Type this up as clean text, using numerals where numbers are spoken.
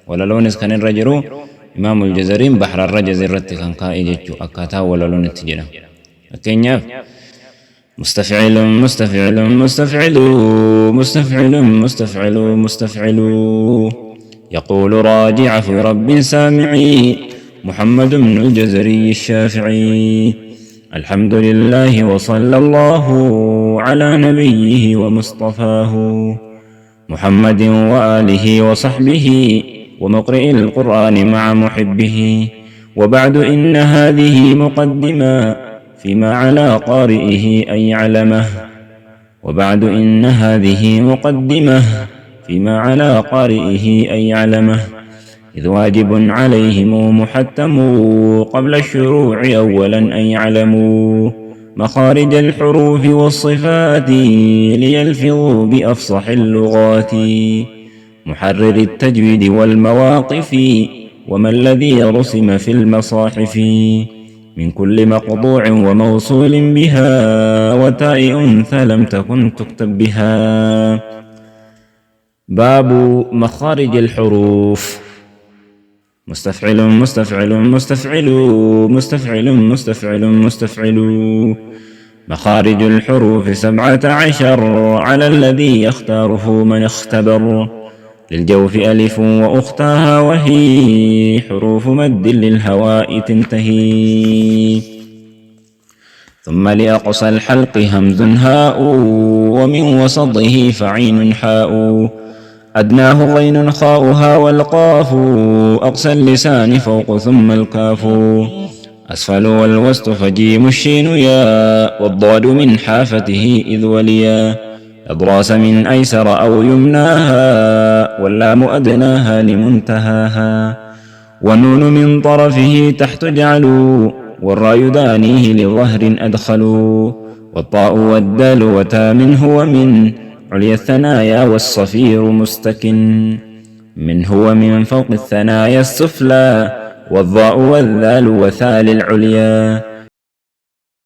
ولا لونس كان الرجرو إمام الجزرين بحر الرجز الرت كان قائد أكاتا ولا لون التجرة أكينياف مستفعل مستفعل مستفعل مستفعل مستفعل مستفعل يقول راجع في رب سامعي محمد بن الجزري الشافعي الحمد لله وصلى الله على نبيه ومصطفاه محمد وآله وصحبه ومقرئ القرآن مع محبه وبعد إن هذه مقدمة فيما على قارئه أن يعلمه وبعد إن هذه مقدمة فيما على قارئه أن يعلمه إذ واجب عليهم محتم قبل الشروع أولا أن يعلموا مخارج الحروف والصفات ليلفظوا بأفصح اللغات محرر التجويد والمواقف وما الذي رسم في المصاحف من كل مقطوع وموصول بها وتاء أنثى لم تكن تكتب بها. باب مخارج الحروف. مستفعل مستفعل مستفعل مستفعل مستفعل مستفعل مخارج الحروف 17 على الذي يختاره من اختبر للجوف ألف وأختها وهي حروف مد للهواء تنتهي ثم لأقصى الحلق همز هاء ومن وسطه فعين حاء أدناه غين خاؤها والقاف أقصى اللسان فوق ثم الكاف أسفل والوسط فجيم الشين يا والضاد من حافته إذ وليا أضراس من أيسر أو يمناها واللام أدناها لمنتهاها والنون من طرفه تحت جعلوا والراء دانيه لظهر أدخلوا والطاء والدال وتا من هو من عليا الثنايا والصفير مستكن من هو من فوق الثنايا السفلى والضاء والذال وثال العليا